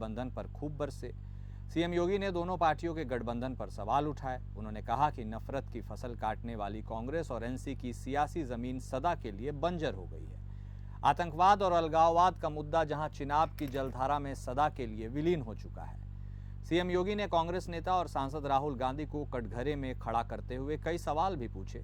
गठबंधन पर खूब बरसे। सीएम योगी ने दोनों पार्टियों के गठबंधन पर सवाल उठाए। उन्होंने कहा कि नफरत की फसल काटने वाली कांग्रेस और एनसी की सियासी जमीन सदा के लिए बंजर हो गई है। आतंकवाद और अलगाववाद का मुद्दा जहां चिनाब की जलधारा में सदा के लिए विलीन हो चुका है। सीएम योगी ने कांग्रेस नेता और सांसद राहुल गांधी को कटघरे में खड़ा करते हुए कई सवाल भी पूछे।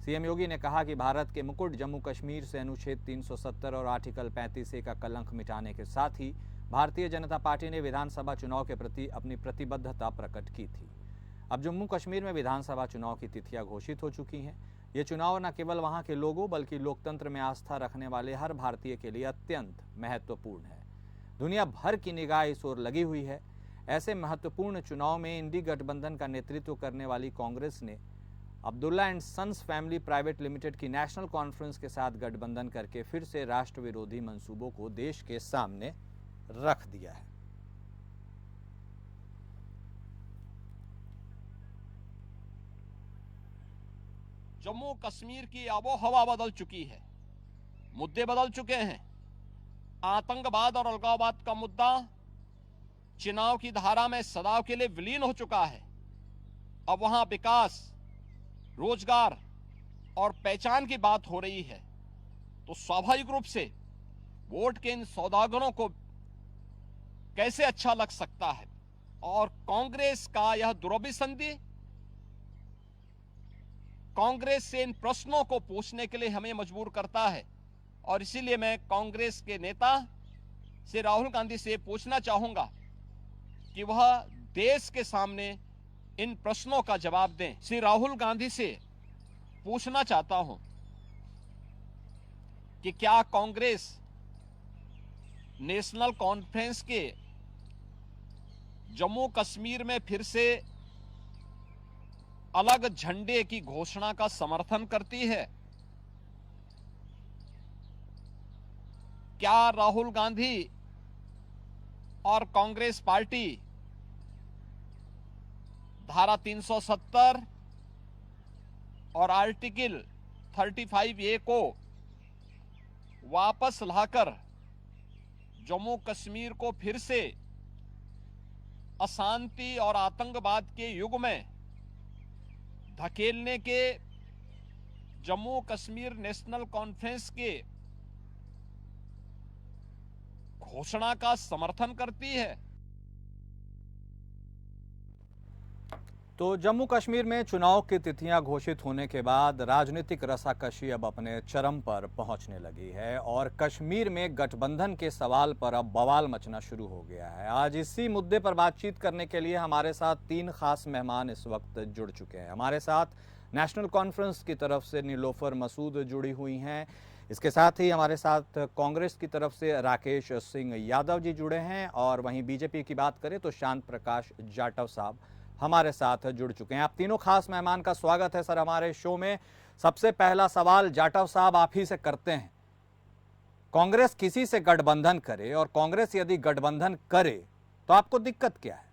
सीएम योगी ने कहा कि भारत के मुकुट जम्मू कश्मीर से अनुच्छेद 370 और आर्टिकल 35A का कलंक मिटाने के साथ ही भारतीय जनता पार्टी ने विधानसभा चुनाव के प्रति अपनी प्रतिबद्धता प्रकट की थी। अब जम्मू कश्मीर में विधानसभा चुनाव की तिथियां घोषित हो चुकी हैं। ये चुनाव न केवल वहां के लोगों बल्कि लोकतंत्र में आस्था रखने वाले हर भारतीय के लिए अत्यंत महत्वपूर्ण है। दुनिया भर की निगाह इस ओर लगी हुई है। ऐसे महत्वपूर्ण चुनाव में इंडी गठबंधन का नेतृत्व करने वाली कांग्रेस ने Abdullah and sons family private limited की नेशनल कॉन्फ्रेंस के साथ गठबंधन करके फिर से राष्ट्र विरोधी मंसूबों को देश के सामने रख दिया है। जम्मू कश्मीर की आबो हवा बदल चुकी है, मुद्दे बदल चुके हैं। आतंकवाद और अलगाववाद का मुद्दा चुनाव की धारा में सदा के लिए विलीन हो चुका है। अब वहां विकास, रोजगार और पहचान की बात हो रही है, तो स्वाभाविक रूप से वोट के इन सौदागरों को कैसे अच्छा लग सकता है। और कांग्रेस का यह दुरभिसंधि कांग्रेस से इन प्रश्नों को पूछने के लिए हमें मजबूर करता है। और इसीलिए मैं कांग्रेस के नेता से राहुल गांधी से पूछना चाहूंगा कि वह देश के सामने इन प्रश्नों का जवाब दें। श्री राहुल गांधी से पूछना चाहता हूं कि क्या कांग्रेस नेशनल कॉन्फ्रेंस के जम्मू कश्मीर में फिर से अलग झंडे की घोषणा का समर्थन करती है? क्या राहुल गांधी और कांग्रेस पार्टी धारा 370 और आर्टिकल 35A को वापस लाकर जम्मू कश्मीर को फिर से अशांति और आतंकवाद के युग में धकेलने के जम्मू कश्मीर नेशनल कॉन्फ्रेंस के घोषणा का समर्थन करती है? तो जम्मू कश्मीर में चुनाव की तिथियां घोषित होने के बाद राजनीतिक रसाकशी अब अपने चरम पर पहुंचने लगी है और कश्मीर में गठबंधन के सवाल पर अब बवाल मचना शुरू हो गया है। आज इसी मुद्दे पर बातचीत करने के लिए हमारे साथ 3 खास मेहमान इस वक्त जुड़ चुके हैं। हमारे साथ नेशनल कॉन्फ्रेंस की तरफ से नीलोफर मसूद जुड़ी हुई हैं। इसके साथ ही हमारे साथ कांग्रेस की तरफ से राकेश सिंह यादव जी जुड़े हैं और वहीं बीजेपी की बात करें तो शांत प्रकाश जाटव साहब हमारे साथ जुड़ चुके हैं। आप तीनों खास मेहमान का स्वागत है सर हमारे शो में। सबसे पहला सवाल जाटव साहब आप ही से करते हैं। कांग्रेस किसी से गठबंधन करे और कांग्रेस यदि गठबंधन करे तो आपको दिक्कत क्या है?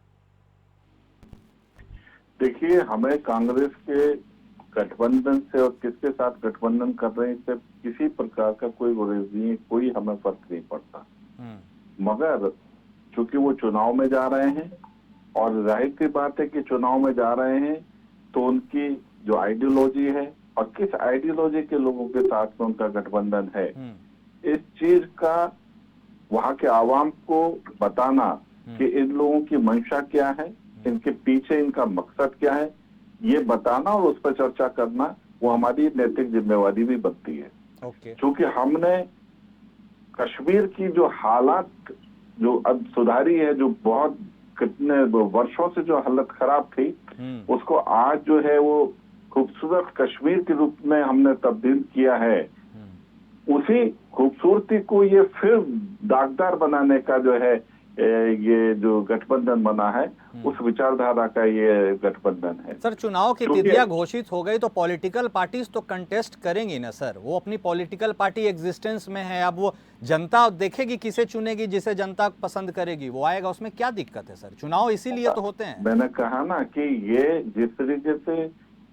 देखिए, हमें कांग्रेस के गठबंधन से और किसके साथ गठबंधन कर रहे हैं इससे किसी प्रकार का कोई गुरेज नहीं है, कोई हमें फर्क नहीं पड़ता। मगर चूंकि वो चुनाव में जा रहे हैं और जाहिर सी बात है कि चुनाव में जा रहे हैं तो उनकी जो आइडियोलॉजी है और किस आइडियोलॉजी के लोगों के साथ में उनका गठबंधन है, इस चीज का वहां के आवाम को बताना कि इन लोगों की मंशा क्या है, इनके पीछे इनका मकसद क्या है, ये बताना और उस पर चर्चा करना वो हमारी नैतिक जिम्मेवारी भी बनती है। क्योंकि हमने कश्मीर की जो हालात जो अब सुधारी है, जो बहुत कितने वर्षों से जो हालत खराब थी, उसको आज जो है वो खूबसूरत कश्मीर के रूप में हमने तब्दील किया है। उसी खूबसूरती को ये फिर दागदार बनाने का जो है ये जो गठबंधन बना है, उस विचारधारा का ये गठबंधन है। सर, चुनाव की तिथियां घोषित हो गई तो पॉलिटिकल पार्टीज तो कंटेस्ट करेंगी ना सर। वो अपनी पॉलिटिकल पार्टी एग्जिस्टेंस में है। अब वो जनता देखेगी किसे चुनेगी, जिसे जनता पसंद करेगी वो आएगा। उसमें क्या दिक्कत है सर? चुनाव इसीलिए तो होते हैं। मैंने कहा ना कि ये जिस तरीके से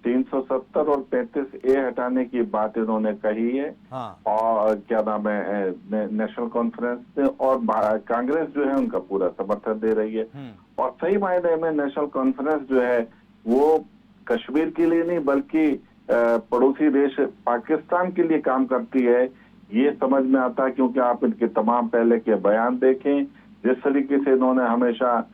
370 और 35A हटाने की बात इन्होंने कही है। हाँ। और क्या नाम है, नेशनल कॉन्फ्रेंस से और कांग्रेस जो है उनका पूरा समर्थन दे रही है। और सही मायने में नेशनल कॉन्फ्रेंस जो है वो कश्मीर के लिए नहीं बल्कि पड़ोसी देश पाकिस्तान के लिए काम करती है, ये समझ में आता है। क्योंकि आप इनके तमाम पहले के बयान देखें, जिस तरीके से इन्होंने हमेशा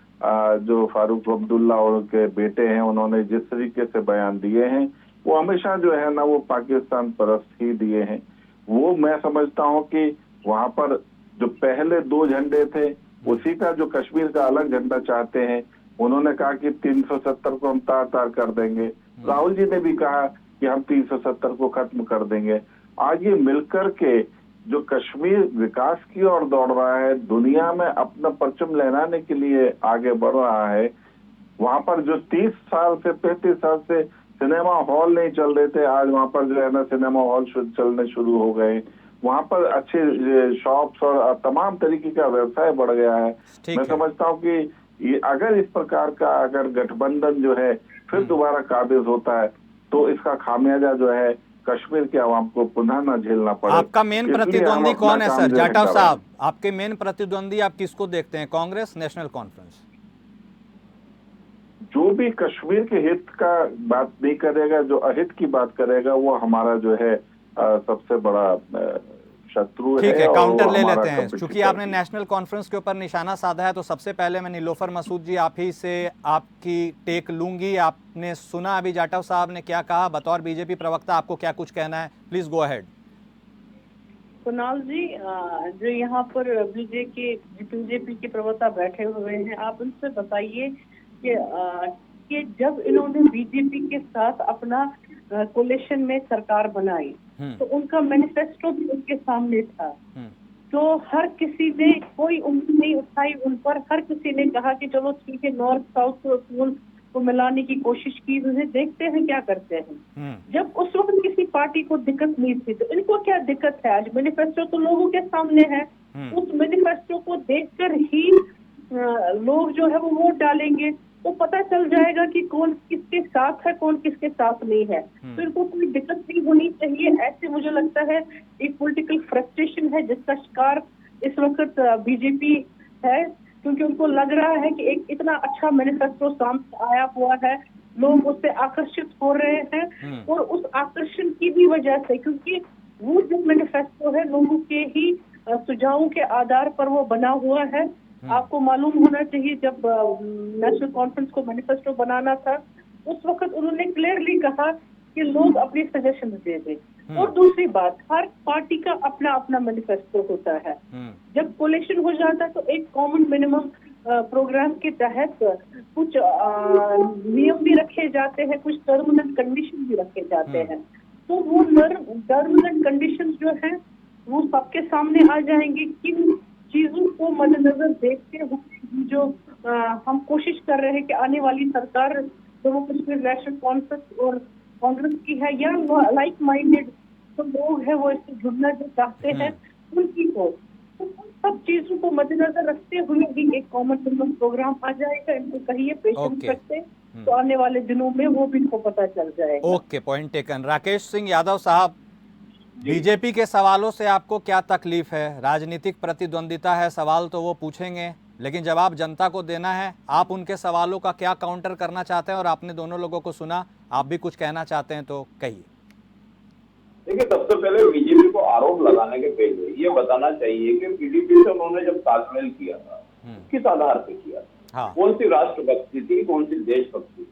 जो फारूक अब्दुल्ला और उनके बेटे हैं उन्होंने जिस तरीके से बयान दिए हैं, वो हमेशा जो है ना वो पाकिस्तान परस्त ही दिए हैं। वो मैं समझता हूं कि वहां पर जो पहले 2 झंडे थे उसी का जो कश्मीर का अलग झंडा चाहते हैं, उन्होंने कहा कि 370 को हम तार कर देंगे। राहुल जी ने भी कहा कि हम 370 को खत्म कर देंगे। आज ये मिलकर के जो कश्मीर विकास की ओर दौड़ रहा है, दुनिया में अपना परचम लहराने के लिए आगे बढ़ रहा है, वहां पर जो 30 साल से 35 साल से सिनेमा हॉल नहीं चल रहे थे, आज वहां पर जो है ना सिनेमा हॉल चलने शुरू हो गए। वहां पर अच्छे शॉप्स और तमाम तरीके का व्यवसाय बढ़ गया है। मैं समझता हूँ कि ये अगर इस प्रकार का अगर गठबंधन जो है फिर दोबारा काबिज होता है तो इसका खामियाजा जो है कश्मीर के आवाम को पुनः न झेलना पड़े। आपका मेन प्रतिद्वंदी कौन है सर जाटव साहब? आपके मेन प्रतिद्वंदी आप किसको देखते हैं, कांग्रेस, नेशनल कॉन्फ्रेंस? जो भी कश्मीर के हित का बात नहीं करेगा, जो अहित की बात करेगा, वो हमारा जो है सबसे बड़ा शत्रु है। ठीक है, काउंटर ले लेते हैं। चूंकि आपने नेशनल कॉन्फ्रेंस के ऊपर निशाना साधा है तो सबसे पहले मैं नीलोफर मसूद जी आप ही से आपकी टेक लूंगी। आपने सुना अभी जाटव साहब ने क्या कहा, बतौर बीजेपी प्रवक्ता आपको क्या कुछ कहना है? Please go ahead. Kunal ji, जो यहाँ पर बीजेपी के प्रवक्ता बैठे हुए हैं, आप उनसे बताइए कि जब इन्होंने बीजेपी के साथ अपना कोलिशन में सरकार बनाई तो उनका मैनिफेस्टो भी उनके सामने था। तो हर किसी ने कोई उंगली नहीं उठाई उन पर। हर किसी ने कहा कि चलो ठीक है, नॉर्थ साउथ को मिलाने की कोशिश की, उन्हें देखते हैं क्या करते हैं। जब उस वक्त किसी पार्टी को दिक्कत नहीं थी तो इनको क्या दिक्कत है? आज मैनिफेस्टो तो लोगों के सामने है। उस मैनिफेस्टो को देखकर ही लोग जो है वो वोट डालेंगे, तो पता चल जाएगा कि कौन किसके साथ है, कौन किसके साथ नहीं है। तो इनको कोई दिक्कत नहीं होनी चाहिए। ऐसे मुझे लगता है एक पॉलिटिकल फ्रस्ट्रेशन है जिसका शिकार इस वक्त बीजेपी है, क्योंकि उनको लग रहा है कि एक इतना अच्छा मैनिफेस्टो सामने आया हुआ है, लोग उससे आकर्षित हो रहे हैं। और उस आकर्षण की भी वजह से, क्योंकि वो जो मैनिफेस्टो है लोगों के ही सुझावों के आधार पर वो बना हुआ है। आपको मालूम होना चाहिए जब नेशनल कॉन्फ्रेंस को मैनिफेस्टो बनाना था उस वक्त उन्होंने क्लियरली कहा कि लोग अपनी सजेशन दे दें। और दूसरी बात, हर पार्टी का अपना अपना मैनिफेस्टो होता है। जब कोलिशन हो जाता है तो एक कॉमन मिनिमम प्रोग्राम के तहत कुछ नियम भी रखे जाते हैं, कुछ टर्म्स एंड कंडीशन भी रखे जाते हैं। तो वो टर्म्स एंड कंडीशन जो है वो सबके सामने आ जाएंगे। किन चीजों को मद्देनजर देखते हुए जो हम कोशिश कर रहे हैं कि आने वाली सरकार जम्मू कश्मीर नेशनल कॉन्फ्रेंस और कांग्रेस की है या लाइक माइंडेड जो लोग हैं वो इससे जुड़ना जो चाहते हैं उनकी को, तो उन सब चीजों को मद्देनजर रखते हुए ही एक कॉमन मिनिमम प्रोग्राम आ जाएगा। इनको कहिए पेशेंस रखते तो आने वाले दिनों में वो भी इनको पता चल जाएगा। Okay, point taken. Rakesh Singh Yadav साहब, बीजेपी के सवालों से आपको क्या तकलीफ है? राजनीतिक प्रतिद्वंदिता है, सवाल तो वो पूछेंगे, लेकिन जवाब जनता को देना है। आप उनके सवालों का क्या काउंटर करना चाहते हैं? और आपने दोनों लोगों को सुना, आप भी कुछ कहना चाहते हैं तो कहिए। देखिए, सबसे पहले बीजेपी को आरोप लगाने के पहले ये बताना चाहिए कि पीडीपी से उन्होंने जब तालमेल किया था किस आधार पे किया था, कौन सी राष्ट्रभक्ति थी, कौन सी देशभक्ति।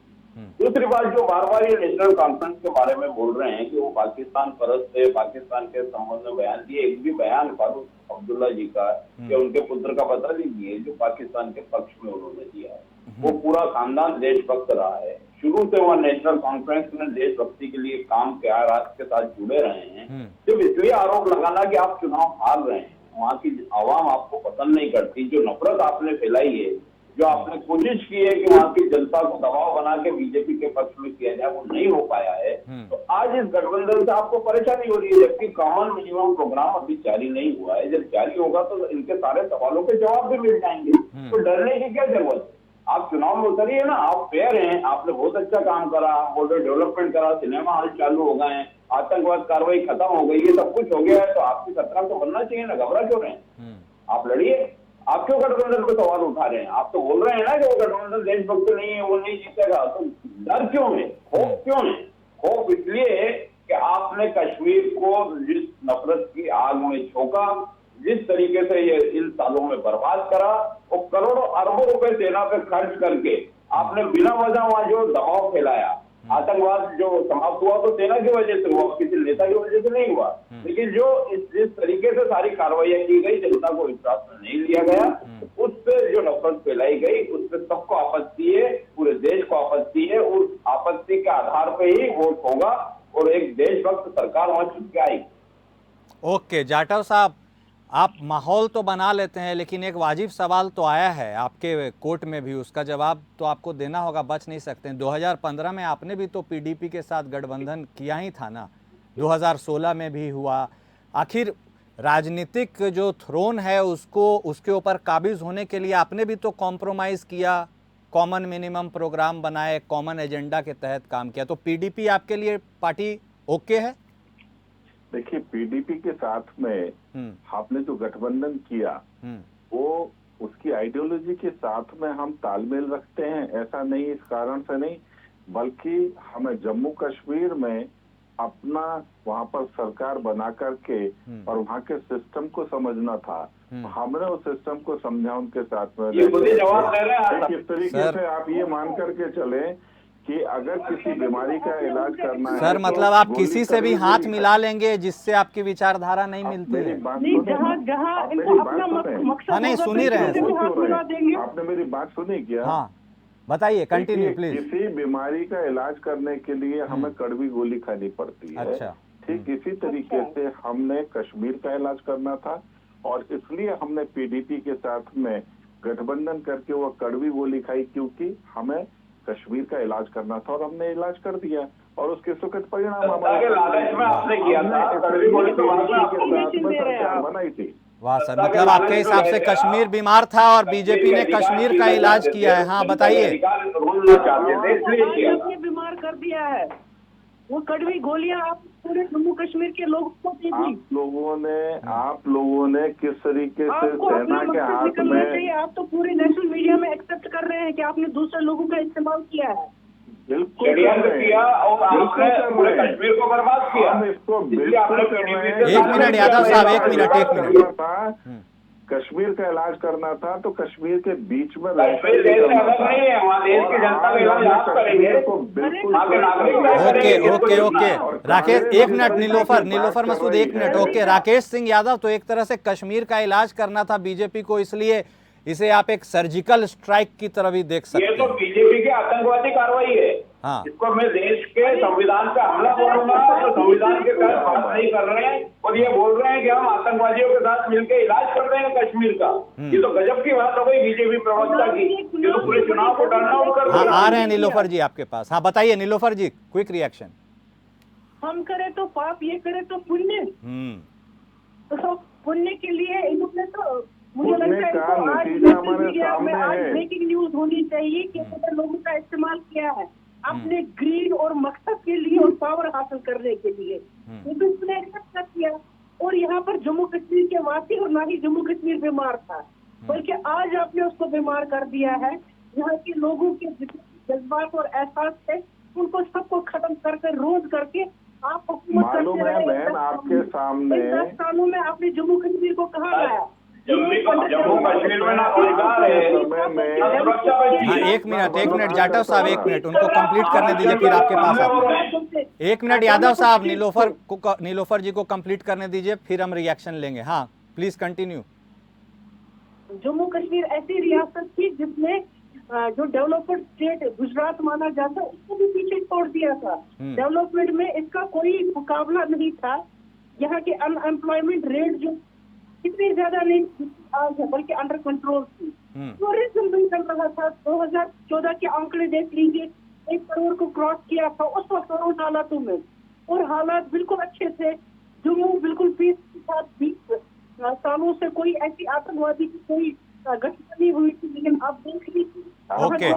दूसरी बात, जो बार बार ये नेशनल कॉन्फ्रेंस के बारे में बोल रहे हैं कि वो पाकिस्तान परस्त है, पाकिस्तान के संबंध में बयान दिए, एक भी बयान फारूक अब्दुल्ला जी का या उनके पुत्र का पता लीजिए जो पाकिस्तान के पक्ष में उन्होंने दिया है। वो पूरा खानदान देशभक्त रहा है, शुरू से वह नेशनल कॉन्फ्रेंस में देशभक्ति के लिए काम किया, राष्ट्र के साथ जुड़े रहे हैं। जब इसलिए आरोप लगाना कि आप चुनाव हार रहे हैं, वहाँ की आवाम आपको पसंद नहीं करती, जो नफरत आपने फैलाई है, जो आपने कोशिश की है कि वहाँ की जनता को दबाव बना के बीजेपी के पक्ष में किया जाए, वो नहीं हो पाया है। तो आज इस गठबंधन से आपको परेशानी हो रही है, जबकि कॉमन मिनिमम प्रोग्राम अभी जारी नहीं हुआ है। जब जारी होगा तो इनके सारे सवालों के जवाब भी मिल जाएंगे, तो डरने की क्या जरूरत है? आप चुनाव में उतरिए ना, आप फेयर हैं, आपने बहुत अच्छा काम करा, बॉर्डर डेवलपमेंट करा, सिनेमा हॉल चालू हो गए हैं, आतंकवाद कार्रवाई खत्म हो गई है, सब कुछ हो गया है, तो आपकी सरकार तो बनना चाहिए ना, घबरा क्यों रहे हैं? आप लड़िए। आप क्यों गठबंधन पे सवाल उठा रहे हैं? आप तो बोल रहे हैं ना कि वो गठबंधन देशभक्त नहीं है, वो नहीं जीतेगा, तो डर क्यों है, खौफ क्यों है? खौफ इसलिए कि आपने कश्मीर को जिस नफरत की आग में झोंका, जिस तरीके से ये इन सालों में बर्बाद करा, वो करोड़ों अरबों रुपए सेना पे खर्च करके आपने बिना वजह वहां जो दबाव फैलाया, आतंकवाद जो समाप्त हुआ तो सेना की वजह से हुआ, किसी नेता की वजह से नहीं हुआ, लेकिन जो जिस तरीके से सारी कार्रवाई की गई, जनता को विश्वास में नहीं लिया गया, उससे जो नफरत फैलाई गई, उससे सबको आपत्ति है, पूरे देश को आपत्ति है, उस आपत्ति के आधार पर ही वोट होगा और एक देशभक्त सरकार वहां चुन के आई। ओके जाटव साहब, आप माहौल तो बना लेते हैं, लेकिन एक वाजिब सवाल तो आया है आपके कोर्ट में भी, उसका जवाब तो आपको देना होगा, बच नहीं सकते हैं। 2015 में आपने भी तो पीडीपी के साथ गठबंधन किया ही था ना, 2016 में भी हुआ। आखिर राजनीतिक जो थ्रोन है उसको, उसके ऊपर काबिज होने के लिए आपने भी तो कॉम्प्रोमाइज़ किया, कॉमन मिनिमम प्रोग्राम बनाए, कॉमन एजेंडा के तहत काम किया। तो पीडीपी आपके लिए पार्टी ओके है? देखिए, पीडीपी के साथ में आपने जो गठबंधन किया वो उसकी आइडियोलॉजी के साथ में हम तालमेल रखते हैं, ऐसा नहीं, इस कारण से नहीं, बल्कि हमें जम्मू कश्मीर में अपना वहां पर सरकार बना करके और वहां के सिस्टम को समझना था। हमने उस सिस्टम को समझा उनके साथ में। किस तरीके से आप ये मान करके चले कि अगर किसी बीमारी का इलाज करना है, सर मतलब आप किसी से भी हाथ मिला लेंगे जिससे आपकी विचारधारा नहीं मिलती है। हाँ नहीं, सुन ही रहे हैं, आपने मेरी बात सुनी क्या? हाँ बताइए, कंटिन्यू प्लीज। किसी बीमारी का इलाज करने के लिए हमें कड़वी गोली खानी पड़ती है। अच्छा। ठीक इसी तरीके से हमने कश्मीर का इलाज करना था और इसलिए हमने पीडीपी के साथ में गठबंधन करके वो कड़वी गोली खाई, क्योंकि हमें कश्मीर का इलाज करना था और हमने इलाज कर दिया और उसके सुखद परिणाम हमारे लालच में आपने किया था, कड़वी गोली तो बनाई थी। वाह सर, मतलब आपके हिसाब से कश्मीर बीमार था और बीजेपी ने कश्मीर का इलाज किया है। हाँ बताइए। बीमार कर दिया है, वो कड़वी गोलियां आप पूरे जम्मू कश्मीर के लोगों को दी थी। आप लोगों ने किस तरीके से सेना के हाथ में, आप तो पूरे नेशनल मीडिया में एक्सेप्ट कर रहे हैं कि आपने दूसरे लोगों का इस्तेमाल किया है। बिल्कुल किया और आपने पूरे कश्मीर को बर्बाद किया। हम इसको बिल्कुल कर रहे हैं। एक मिनट यादव साहब, एक मिनट। कश्मीर का इलाज करना था तो कश्मीर के बीच में कश्मीर देश से अलग नहीं है, वहाँ देश की जनता का इलाज आप करेंगे। ओके ओके ओके राकेश, एक मिनट, नीलोफर मसूद एक मिनट। ओके राकेश सिंह यादव, तो एक तरह से कश्मीर का इलाज करना था बीजेपी को, इसलिए इसे आप एक सर्जिकल स्ट्राइक की तरह भी देख सकते हैं। ये तो बीजेपी की आतंकवादी कार्रवाई है। हाँ। इसको मैं देश के संविधान पे हमला बोलूंगा, तो संविधान के तहत बात नहीं कर रहे हैं और ये बोल रहे हैं कि हम आतंकवादियों के साथ मिलकर इलाज कर रहे हैं कश्मीर का। ये तो गजब की बात हो गई बीजेपी प्रवक्ता की, ये तो पूरे चुनाव को टर्न आउट कर दिया। आ रहे हैं नीलोफर जी आपके पास। हाँ बताइए नीलोफर जी, क्विक रिएक्शन। हम करे तो पाप, ये करे तो पुण्य। तो पुण्य के लिए इन्होंने तो, मुझे लगता है आज ब्रेकिंग न्यूज होनी चाहिए कि लोगों का इस्तेमाल किया है अपने ग्रीड और मकसद के लिए और पावर हासिल करने के लिए, तो इसने एक्सेप्ट कर किया। और यहाँ पर जम्मू कश्मीर के वासी और ना ही जम्मू कश्मीर बीमार था, बल्कि आज आपने उसको बीमार कर दिया है। यहाँ के लोगों के जज्बात और एहसास थे, उनको सबको खत्म करके रोज करके आप हुकूमत करते रहे। आपके सामने 10 सालों में आपने जम्मू कश्मीर को कहाँ लाया? जम्मू कश्मीर में ना अधिकार है। हाँ एक मिनट जाटव साहब, एक मिनट, उनको कंप्लीट करने दीजिए, फिर आपके पास आते हैं। एक मिनट यादव साहब, नीलोफर जी को कंप्लीट करने दीजिए, फिर हम रिएक्शन लेंगे। हाँ प्लीज कंटिन्यू। जम्मू कश्मीर ऐसी रियासत थी जिसने जो डेवलप्ड स्टेट गुजरात माना जाता उसको भी पीछे छोड़ दिया था। डेवलपमेंट में इसका कोई मुकाबला नहीं था। यहाँ के अनएम्प्लॉयमेंट रेट जो इतनी ज्यादा नहीं आज है, बल्कि अंडर कंट्रोल थी। टूरिज्म भी चल रहा था। 2014 के आंकड़े देख लीजिए, 1 करोड़ को क्रॉस किया था उस वक्त उन हालातों में, और हालात बिल्कुल अच्छे थे। जम्मू बिल्कुल पीस के साथ 20 सालों से कोई ऐसी आतंकवादी की कोई घटना नहीं हुई थी। लेकिन आप देख लीजिए okay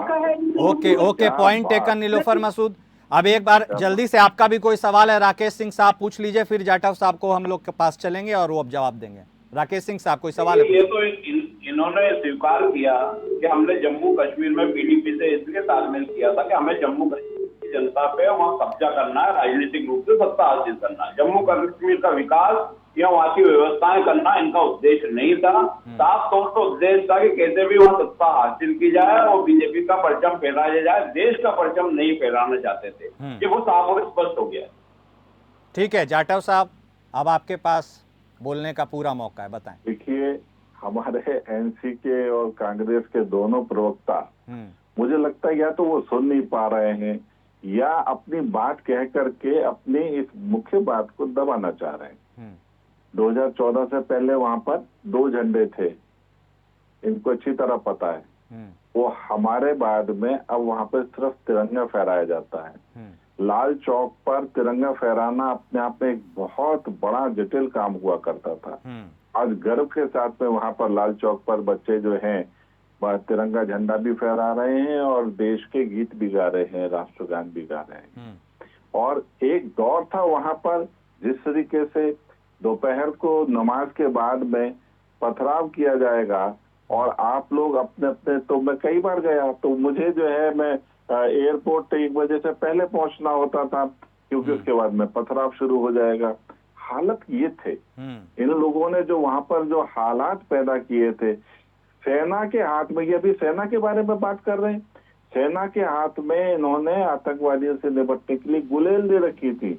okay okay, point taken Nilofar Masood. अब एक बार जल्दी से आपका भी कोई सवाल है राकेश सिंह साहब पूछ लीजिए, फिर जाटव साहब को हम लोग के पास चलेंगे और वो अब जवाब देंगे। राकेश सिंह साहब कोई सवाल है? ये तो इन्होंने स्वीकार किया कि हमने जम्मू कश्मीर में पीडीपी से इसलिए तालमेल किया था कि हमें जम्मू कश्मीर की जनता पे वहाँ कब्जा करना है, राजनीतिक रूप से सत्ता हासिल करना है। जम्मू कश्मीर का विकास या वहाँ की व्यवस्थाएं करना इनका उद्देश्य नहीं था। साफ तौर पर उद्देश्य था कि कैसे भी वहाँ सत्ता हासिल की जाए और बीजेपी का परचम फहराया जाए, देश का परचम नहीं फहराना चाहते थे। ये वो साफ और स्पष्ट हो गया। ठीक है जाटव साहब, अब आपके पास बोलने का पूरा मौका है, बताएं। देखिए, हमारे एनसी के और कांग्रेस के दोनों प्रवक्ता, मुझे लगता है या तो वो सुन नहीं पा रहे हैं या अपनी बात कह करके अपनी इस मुख्य बात को दबाना चाह रहे हैं। 2014 से पहले वहां पर 2 झंडे थे, इनको अच्छी तरह पता है। वो हमारे बाद में अब वहां पर सिर्फ तिरंगा फहराया जाता है। लाल चौक पर तिरंगा फहराना अपने आप में एक बहुत बड़ा जटिल काम हुआ करता था। आज गर्व के साथ में वहां पर लाल चौक पर बच्चे जो हैं तिरंगा झंडा भी फहरा रहे हैं और देश के गीत भी गा रहे हैं, राष्ट्रगान भी गा रहे हैं। और एक दौर था वहां पर जिस तरीके से दोपहर को नमाज के बाद में पथराव किया जाएगा और आप लोग अपने अपने, तो मैं कई बार गया तो मुझे जो है मैं एयरपोर्ट 1 बजे से पहले पहुंचना होता था क्योंकि उसके बाद में पथराव शुरू हो जाएगा। हालत ये थे। इन लोगों ने जो वहां पर जो हालात पैदा किए थे, सेना के हाथ में, ये अभी सेना के बारे में बात कर रहे हैं, सेना के हाथ में इन्होंने आतंकवादियों से निपटने के लिए गुलेल दे रखी थी।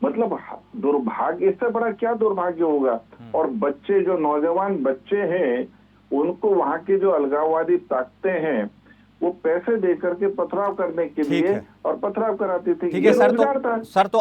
मतलब दुर्भाग्य, इससे बड़ा क्या दुर्भाग्य होगा। और बच्चे, जो नौजवान बच्चे हैं, उनको वहां की जो अलगाववादी ताकतें हैं वो पैसे दे करके पथराव करने के लिए और पथराव कराती थी। ठीक है सर, तो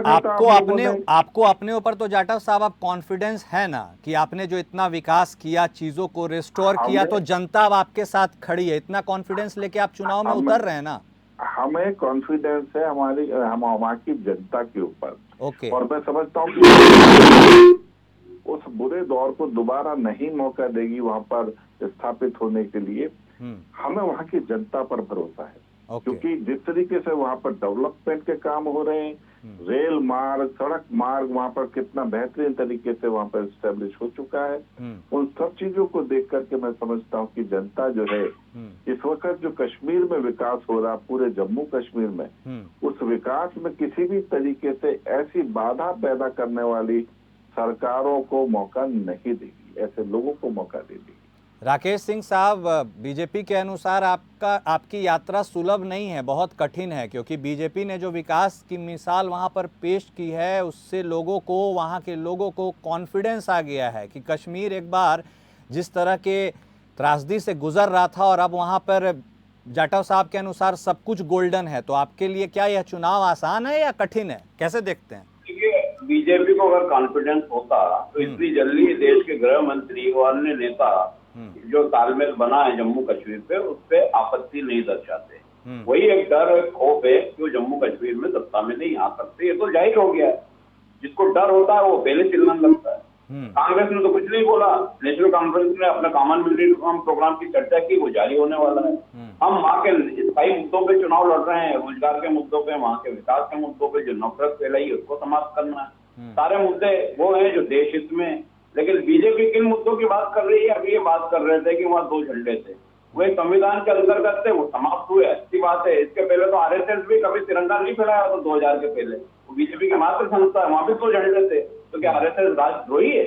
आपको अपने ऊपर तो जाटव साहब आप कॉन्फिडेंस है ना कि आपने जो इतना विकास किया, चीजों को रिस्टोर किया, तो जनता अब आपके साथ खड़ी है, इतना कॉन्फिडेंस लेके आप चुनाव में उतर रहे हैं ना? हमें कॉन्फिडेंस है वहाँ की जनता के ऊपर। ओके। और मैं समझता हूँ कि उस बुरे दौर को दोबारा नहीं मौका देगी वहां पर स्थापित होने के लिए। हमें वहां की जनता पर भरोसा है। क्योंकि जिस तरीके से वहां पर डेवलपमेंट के काम हो रहे हैं, रेल मार्ग, सड़क मार्ग वहां पर कितना बेहतरीन तरीके से वहां पर एस्टेब्लिश हो चुका है, उन सब चीजों को देख करके मैं समझता हूँ कि जनता जो है इस वक्त जो कश्मीर में विकास हो रहा, पूरे जम्मू कश्मीर में, उस विकास में किसी भी तरीके से ऐसी बाधा पैदा करने वाली सरकारों को मौका नहीं देगी, ऐसे लोगों को मौका देगी। राकेश सिंह साहब, बीजेपी के अनुसार आपकी यात्रा सुलभ नहीं है, बहुत कठिन है, क्योंकि बीजेपी ने जो विकास की मिसाल वहां पर पेश की है उससे लोगों को, वहां के लोगों को कॉन्फिडेंस आ गया है कि कश्मीर एक बार जिस तरह के त्रासदी से गुजर रहा था और अब वहां पर जाटव साहब के अनुसार सब कुछ गोल्डन है। तो आपके लिए क्या यह चुनाव आसान है या कठिन है, कैसे देखते हैं? बीजेपी को अगर कॉन्फिडेंस होता तो इतनी जल्दी देश के गृह मंत्री और अन्य नेता जो तालमेल बना है जम्मू कश्मीर पे, उस पर आपत्ति नहीं दर्शाते। वही एक डर, एक खौफ है कि वो जम्मू कश्मीर में सत्ता में नहीं आ सकते। ये तो जाहिर हो गया है, जिसको डर होता है वो पहले चिल्लाने लगता है। कांग्रेस ने तो कुछ नहीं बोला, नेशनल कॉन्फ्रेंस ने अपना कॉमन मिलिट्री प्रोग्राम की चर्चा की, वो जारी होने वाला है। हम वहाँ के स्थायी मुद्दों पे चुनाव लड़ रहे हैं, रोजगार के मुद्दों पे, वहाँ के विकास के मुद्दों पे, जो नफरत फैलाई है उसको समाप्त करना है। सारे मुद्दे वो हैं जो देश हित में। लेकिन बीजेपी किन मुद्दों की बात कर रही है? अभी ये बात कर रहे थे कि वहाँ 2 झंडे थे, वो संविधान के अंतर्गत थे, वो समाप्त हुए, अच्छी बात है। इसके पहले तो आरएसएस भी कभी तिरंगा नहीं फहराया था 2000 के पहले, वो बीजेपी की मात्र संस्था है, वहाँ भी 2 झंडे थे। तो क्या आरएसएस राष्ट्रद्रोही है?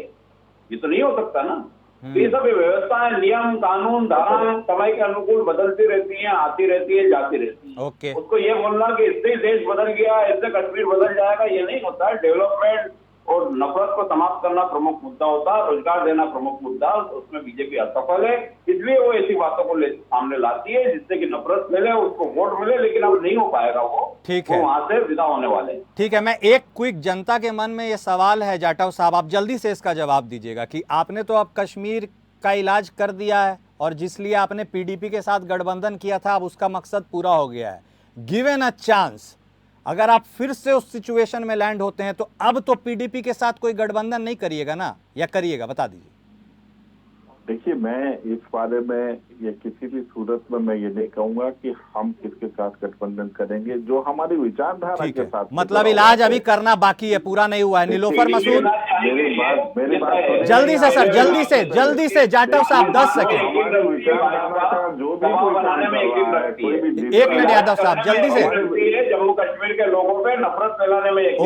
ये तो नहीं हो सकता ना। तो ये सब व्यवस्थाएं, नियम, कानून, धाराएं समय के अनुकूल बदलती रहती हैं, आती रहती है, जाती रहती है। उसको ये बोलना कि इससे ही देश बदल गया, इससे कश्मीर बदल जाएगा, ये नहीं होता है। डेवलपमेंट और नफरत को समाप्त करना प्रमुख मुद्दा होता है, रोजगार देना प्रमुख मुद्दा, उसमें बीजेपी असफल है। इसलिए वो ऐसी बातों को सामने लाती है जिससे कि नफरत फैले, उसको वोट मिले, लेकिन अब नहीं हो पाएगा वो। ठीक है, वो वहां से विदा होने वाले। ठीक है, मैं एक क्विक, जनता के मन में ये सवाल है जाटव साहब, आप जल्दी से इसका जवाब दीजिएगा कि आपने तो अब कश्मीर का इलाज कर दिया है और जिसलिए आपने पीडीपी के साथ गठबंधन किया था अब उसका मकसद पूरा हो गया है। गिवन अ चांस, अगर आप फिर से उस सिचुएशन में लैंड होते हैं तो अब तो पीडीपी के साथ कोई गठबंधन नहीं करिएगा ना, या करिएगा? बता दीजिए। देखिए, मैं इस बारे में या किसी भी सूरत में मैं ये नहीं कहूंगा कि हम किसके साथ गठबंधन करेंगे। जो हमारी विचारधारा के साथ, मतलब इलाज अभी करना बाकी है, पूरा नहीं हुआ है। नीलोफर मसूद, मेरी बात जल्दी से सर, जल्दी से जाटव साहब 10 सेकेंड। हमारी विचारधारा का जो भी कोई भी 1 मिनट यादव साहब, जल्दी से। जम्मू कश्मीर के लोगों पे नफरत फैलाने में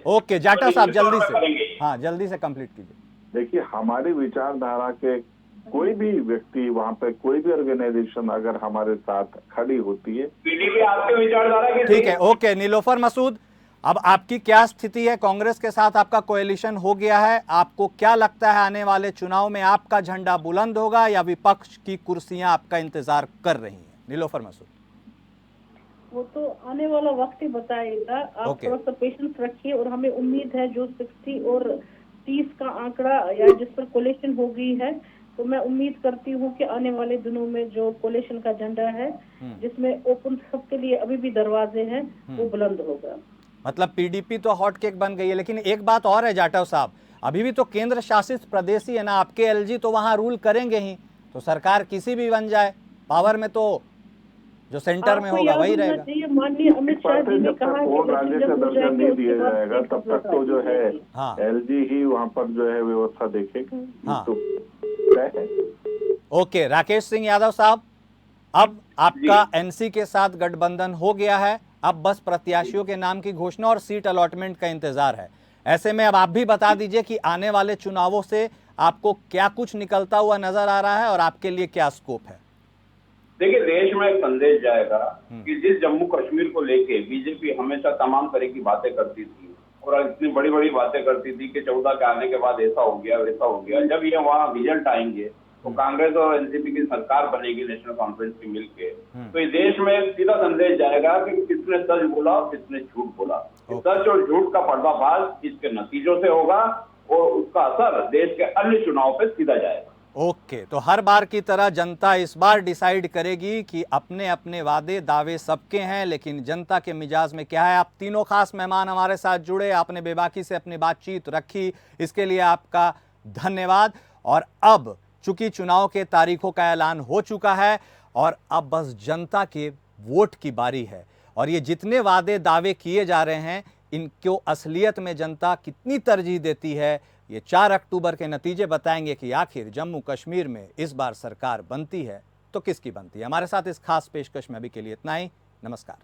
ओके जाटव साहब जल्दी से, हाँ जल्दी से कंप्लीट कीजिए। देखिए, हमारी विचारधारा के कोई भी व्यक्ति वहाँ पे, कोई भी ऑर्गेनाइजेशन अगर हमारे साथ खड़ी होती है, पीडीपी आपके विचारधारा की, ठीक है। ओके नीलोफर मसूद, अब आपकी क्या स्थिति है? कांग्रेस के साथ आपका कोएलिशन हो गया है, आपको क्या लगता है आने वाले चुनाव में आपका झंडा बुलंद होगा या विपक्ष की कुर्सियां आपका इंतजार कर रही हैं? नीलोफर मसूद। वो तो आने वाला वक्त ही बताएगा। आप थोड़ा सा पेशेंस रखिए और हमें उम्मीद है जो 60 और 30 का आंकड़ा या जिस पर कोलेशन हो गई है, तो मैं उम्मीद करती हूँ कि आने वाले दिनों में जो कोलेशन का झंडा है, जिसमें ओपन सबके लिए अभी भी दरवाजे हैं, वो बुलंद होगा। मतलब पीडीपी तो हॉट केक बन गई है, लेकिन एक बात और है जाटव साहब, अभी भी तो केंद्र शासित प्रदेश ही है ना, आपके एलजी तो वहां रूल करेंगे ही, तो सरकार किसी भी बन जाए, पावर में तो जो सेंटर में होगा वही रहेगा। माननीय अमित शाह जी ने कहा कि राज्य का दर्जा नहीं दिया जाएगा, तब तक तो जो है एलजी ही वहाँ पर जो है व्यवस्था देखेगी। हाँ। तो ओके राकेश सिंह यादव साहब, अब आपका एनसी के साथ गठबंधन हो गया है, अब बस प्रत्याशियों के नाम की घोषणा और सीट अलॉटमेंट का इंतजार है। ऐसे में अब आप भी बता दीजिए कि आने वाले चुनावों से आपको क्या कुछ निकलता हुआ नजर आ रहा है और आपके लिए क्या स्कोप है? देखिए, देश में एक संदेश जाएगा कि जिस जम्मू कश्मीर को लेके बीजेपी हमेशा तमाम तरह की बातें करती थी और इतनी बड़ी बड़ी बातें करती थी कि 14 के आने के बाद ऐसा हो गया वैसा हो गया, जब ये वहाँ रिजल्ट आएंगे तो कांग्रेस और एनसीपी की सरकार बनेगी नेशनल कॉन्फ्रेंस की मिलके, तो इस देश में एक सीधा संदेश जाएगा कि किसने सच बोला और किसने झूठ बोला। सच और झूठ का पर्दाफाश इसके नतीजों से होगा और उसका असर देश के अन्य चुनाव पे सीधा जाएगा। ओके, तो हर बार की तरह जनता इस बार डिसाइड करेगी कि अपने अपने वादे दावे सबके हैं, लेकिन जनता के मिजाज में क्या है। आप तीनों खास मेहमान हमारे साथ जुड़े, आपने बेबाकी से अपनी बातचीत रखी, इसके लिए आपका धन्यवाद। और अब चूंकि चुनाव के तारीखों का ऐलान हो चुका है और अब बस जनता के वोट की बारी है, और ये जितने वादे दावे किए जा रहे हैं इनको असलियत में जनता कितनी तरजीह देती है, ये 4 अक्टूबर के नतीजे बताएंगे कि आखिर जम्मू कश्मीर में इस बार सरकार बनती है तो किसकी बनती है। हमारे साथ इस खास पेशकश में अभी के लिए इतना ही। नमस्कार।